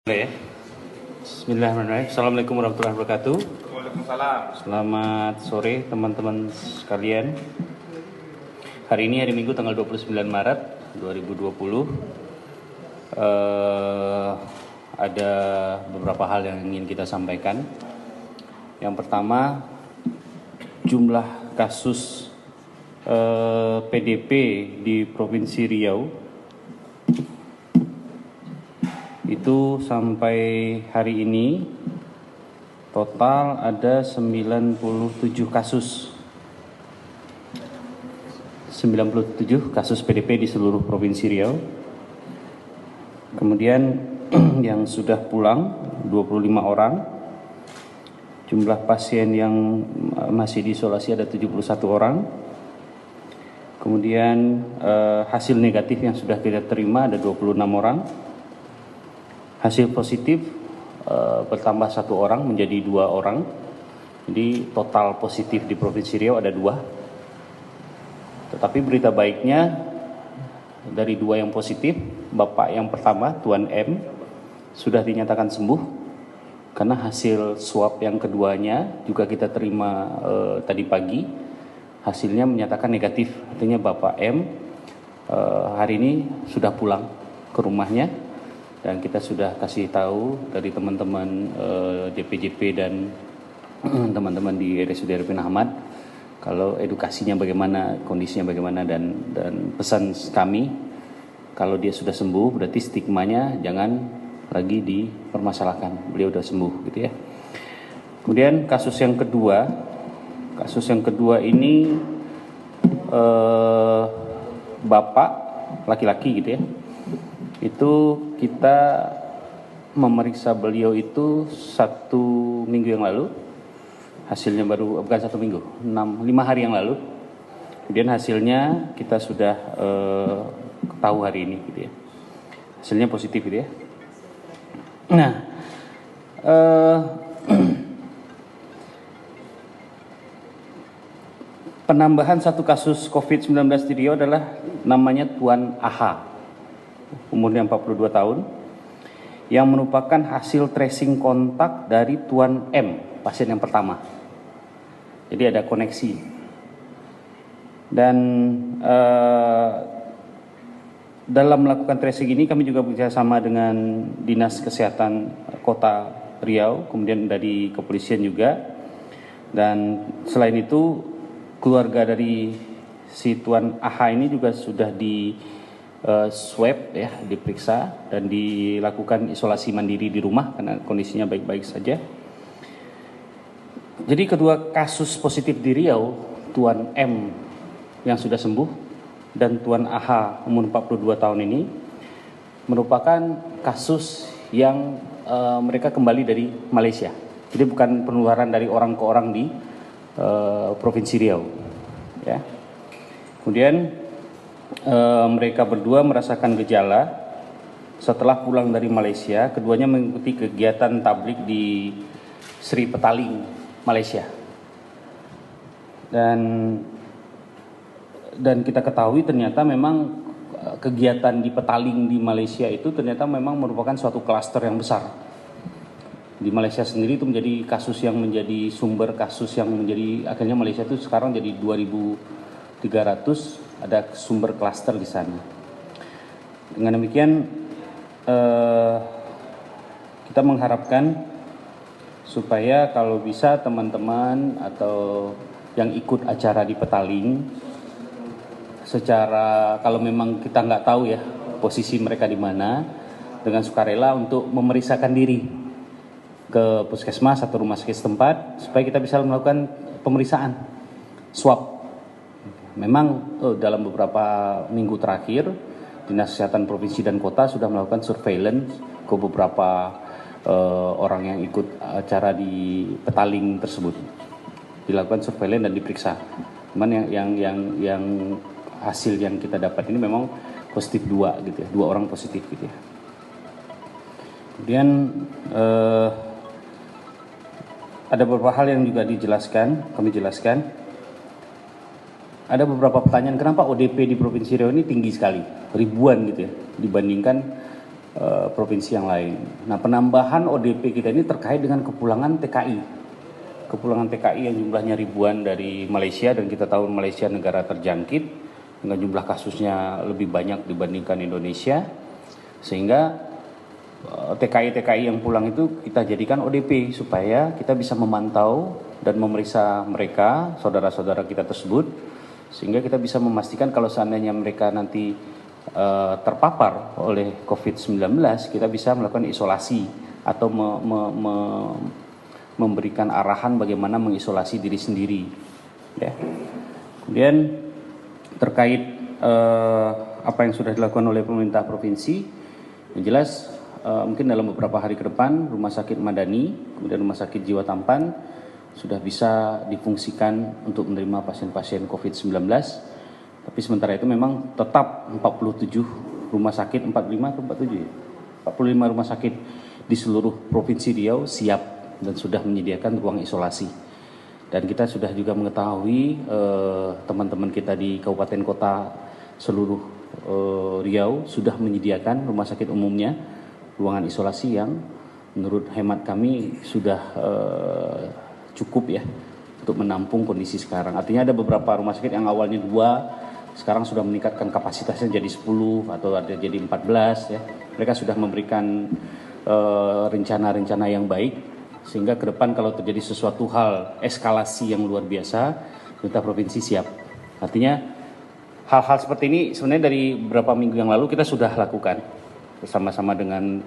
Ya. Bismillahirrahmanirrahim. Assalamualaikum warahmatullahi wabarakatuh. Waalaikumsalam. Selamat sore teman-teman sekalian. Hari ini hari Minggu tanggal 29 Maret 2020. Ada beberapa hal yang ingin kita sampaikan. Yang pertama, jumlah kasus PDP di Provinsi Riau itu sampai hari ini total ada 97 kasus 97 kasus PDP di seluruh Provinsi Riau. Kemudian yang sudah pulang 25 orang. Jumlah pasien yang masih diisolasi ada 71 orang. Kemudian hasil negatif yang sudah kita terima ada 26 orang. Hasil positif bertambah 1 orang menjadi 2 orang. Jadi total positif di Provinsi Riau ada 2. Tetapi berita baiknya dari 2 yang positif, Bapak yang pertama, Tuan M, sudah dinyatakan sembuh. Karena hasil swab yang keduanya juga kita terima tadi pagi, hasilnya menyatakan negatif. Artinya Bapak M hari ini sudah pulang ke rumahnya. Dan kita sudah kasih tahu dari teman-teman JPJP dan teman-teman di RSUD Arifin Ahmad kalau edukasinya bagaimana, kondisinya bagaimana, dan pesan kami kalau dia sudah sembuh berarti stigmanya jangan lagi dipermasalahkan, beliau sudah sembuh gitu ya. Kemudian kasus yang kedua ini bapak laki-laki gitu ya. Itu kita memeriksa beliau itu 1 minggu yang lalu, hasilnya baru, bukan 1 minggu, 5 hari yang lalu. Kemudian hasilnya kita sudah tahu hari ini gitu ya, hasilnya positif gitu ya. Nah, penambahan 1 kasus COVID-19 di Riau adalah namanya Tuan AH, umurnya 42 tahun, yang merupakan hasil tracing kontak dari Tuan M, pasien yang pertama. Jadi ada koneksi. Dan dalam melakukan tracing ini kami juga bekerjasama dengan Dinas Kesehatan Kota Riau, kemudian dari kepolisian juga. Dan selain itu keluarga dari si Tuan AH ini juga sudah di swab ya, diperiksa dan dilakukan isolasi mandiri di rumah karena kondisinya baik-baik saja. Jadi kedua kasus positif di Riau, Tuan M yang sudah sembuh dan Tuan AH umur 42 tahun ini merupakan kasus yang mereka kembali dari Malaysia. Jadi bukan penularan dari orang ke orang di Provinsi Riau ya. Kemudian mereka berdua merasakan gejala setelah pulang dari Malaysia. Keduanya mengikuti kegiatan tablik di Sri Petaling, Malaysia. Dan kita ketahui ternyata memang kegiatan di Petaling di Malaysia itu ternyata memang merupakan suatu klaster yang besar. Di Malaysia sendiri itu menjadi kasus yang menjadi sumber kasus yang menjadi, akhirnya Malaysia itu sekarang jadi 2.300 ada sumber klaster di sana. Dengan demikian kita mengharapkan supaya kalau bisa teman-teman atau yang ikut acara di Petaling, secara kalau memang kita nggak tahu ya posisi mereka di mana, dengan sukarela untuk memeriksakan diri ke puskesmas atau rumah sakit setempat supaya kita bisa melakukan pemeriksaan swab. Memang dalam beberapa minggu terakhir Dinas Kesehatan Provinsi dan Kota sudah melakukan surveillance ke beberapa orang yang ikut acara di Petaling tersebut. Dilakukan surveillance dan diperiksa. Cuman yang hasil yang kita dapat ini memang positif 2 gitu ya, 2 orang positif gitu ya. Kemudian ada beberapa hal yang juga kami jelaskan. Ada beberapa pertanyaan, kenapa ODP di Provinsi Riau ini tinggi sekali, ribuan gitu ya, dibandingkan provinsi yang lain. Nah, penambahan ODP kita ini terkait dengan kepulangan TKI. Kepulangan TKI yang jumlahnya ribuan dari Malaysia, dan kita tahu Malaysia negara terjangkit dengan jumlah kasusnya lebih banyak dibandingkan Indonesia, sehingga TKI-TKI yang pulang itu kita jadikan ODP supaya kita bisa memantau dan memeriksa mereka, saudara-saudara kita tersebut, sehingga kita bisa memastikan kalau seandainya mereka nanti terpapar oleh COVID-19, kita bisa melakukan isolasi atau memberikan arahan bagaimana mengisolasi diri sendiri. Ya. Kemudian terkait apa yang sudah dilakukan oleh pemerintah provinsi, yang jelas mungkin dalam beberapa hari ke depan Rumah Sakit Madani, kemudian Rumah Sakit Jiwa Tampan sudah bisa difungsikan untuk menerima pasien-pasien COVID-19. Tapi sementara itu memang tetap 47 rumah sakit, 45 atau 47 ya? 45 rumah sakit di seluruh Provinsi Riau siap dan sudah menyediakan ruang isolasi. Dan kita sudah juga mengetahui teman-teman kita di kabupaten kota seluruh Riau sudah menyediakan rumah sakit umumnya ruangan isolasi yang menurut hemat kami sudah cukup ya untuk menampung kondisi sekarang. Artinya ada beberapa rumah sakit yang awalnya 2, sekarang sudah meningkatkan kapasitasnya jadi 10 atau ada jadi 14 ya. Mereka sudah memberikan rencana-rencana yang baik, sehingga ke depan kalau terjadi sesuatu hal eskalasi yang luar biasa, pemerintah provinsi siap. Artinya hal-hal seperti ini sebenarnya dari beberapa minggu yang lalu kita sudah lakukan bersama-sama dengan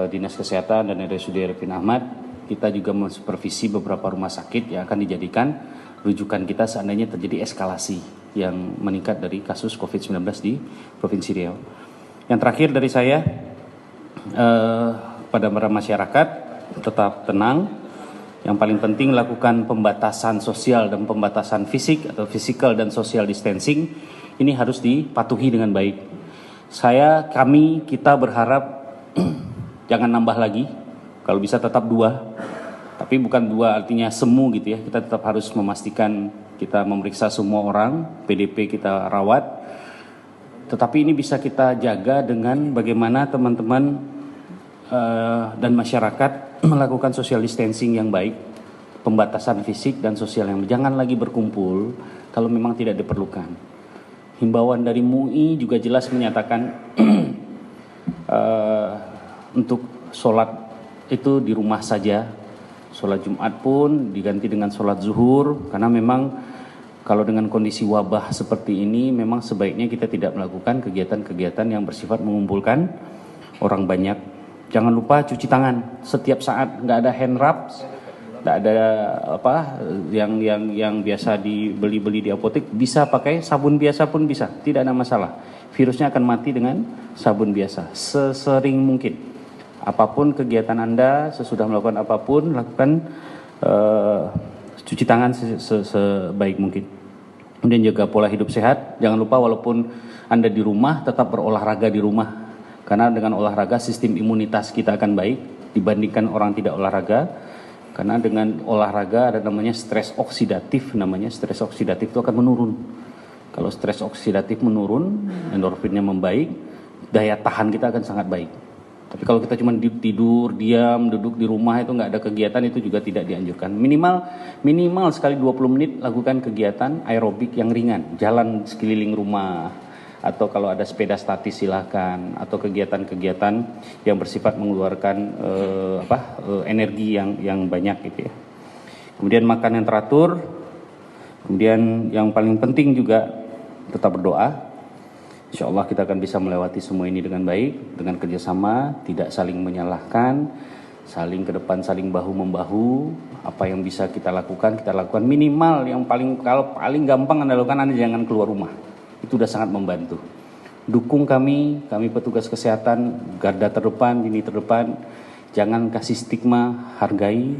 Dinas Kesehatan dan RSUD Arifin Ahmad. Kita juga mensupervisi beberapa rumah sakit yang akan dijadikan rujukan kita seandainya terjadi eskalasi yang meningkat dari kasus COVID-19 di Provinsi Riau. Yang terakhir dari saya, pada para masyarakat tetap tenang. Yang paling penting lakukan pembatasan sosial dan pembatasan fisik atau physical dan social distancing. Ini harus dipatuhi dengan baik. Kita berharap jangan nambah lagi. Kalau bisa tetap 2. Tapi bukan 2 artinya semu gitu ya. Kita tetap harus memastikan kita memeriksa semua orang, PDP kita rawat. Tetapi ini bisa kita jaga dengan bagaimana teman-teman dan masyarakat melakukan social distancing yang baik, pembatasan fisik dan sosial yang jangan lagi berkumpul kalau memang tidak diperlukan. Himbauan dari MUI juga jelas menyatakan untuk sholat itu di rumah saja. Sholat Jumat pun diganti dengan sholat zuhur, karena memang kalau dengan kondisi wabah seperti ini memang sebaiknya kita tidak melakukan kegiatan-kegiatan yang bersifat mengumpulkan orang banyak. Jangan lupa cuci tangan setiap saat, nggak ada hand rub, nggak ada yang biasa dibeli di apotek, bisa pakai sabun biasa pun bisa, tidak ada masalah. Virusnya akan mati dengan sabun biasa. Sesering mungkin, apapun kegiatan Anda, sesudah melakukan apapun, lakukan cuci tangan sebaik mungkin. Kemudian jaga pola hidup sehat. Jangan lupa walaupun Anda di rumah, tetap berolahraga di rumah. Karena dengan olahraga sistem imunitas kita akan baik dibandingkan orang tidak olahraga. Karena dengan olahraga ada namanya stres oksidatif, stres oksidatif itu akan menurun. Kalau stres oksidatif menurun, endorfinnya membaik, daya tahan kita akan sangat baik. Tapi kalau kita cuma tidur, diam, duduk di rumah itu nggak ada kegiatan, itu juga tidak dianjurkan. Minimal sekali 20 menit lakukan kegiatan aerobik yang ringan, jalan sekeliling rumah, atau kalau ada sepeda statis silakan, atau kegiatan-kegiatan yang bersifat mengeluarkan energi yang banyak gitu ya. Kemudian makan yang teratur, kemudian yang paling penting juga tetap berdoa. Insya Allah kita akan bisa melewati semua ini dengan baik, dengan kerjasama, tidak saling menyalahkan, saling ke depan, saling bahu-membahu. Apa yang bisa kita lakukan minimal. Yang kalau paling gampang Anda lakukan, Anda jangan keluar rumah. Itu sudah sangat membantu. Dukung kami petugas kesehatan, garda terdepan, lini terdepan. Jangan kasih stigma, hargai.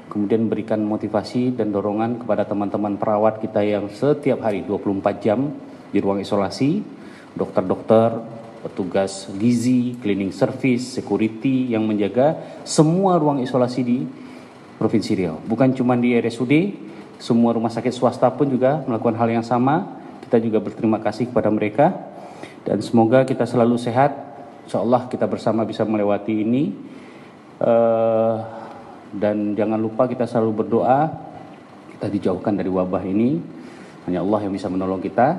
Kemudian berikan motivasi dan dorongan kepada teman-teman perawat kita yang setiap hari 24 jam di ruang isolasi. Dokter-dokter, petugas gizi, cleaning service, security yang menjaga semua ruang isolasi di Provinsi Riau. Bukan cuma di RSUD, semua rumah sakit swasta pun juga melakukan hal yang sama. Kita juga berterima kasih kepada mereka dan semoga kita selalu sehat, Insya Allah kita bersama bisa melewati ini. Dan jangan lupa kita selalu berdoa, kita dijauhkan dari wabah ini. Hanya Allah yang bisa menolong kita.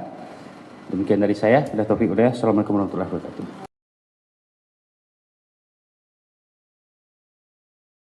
Demikian dari saya. Assalamualaikum warahmatullahi wabarakatuh.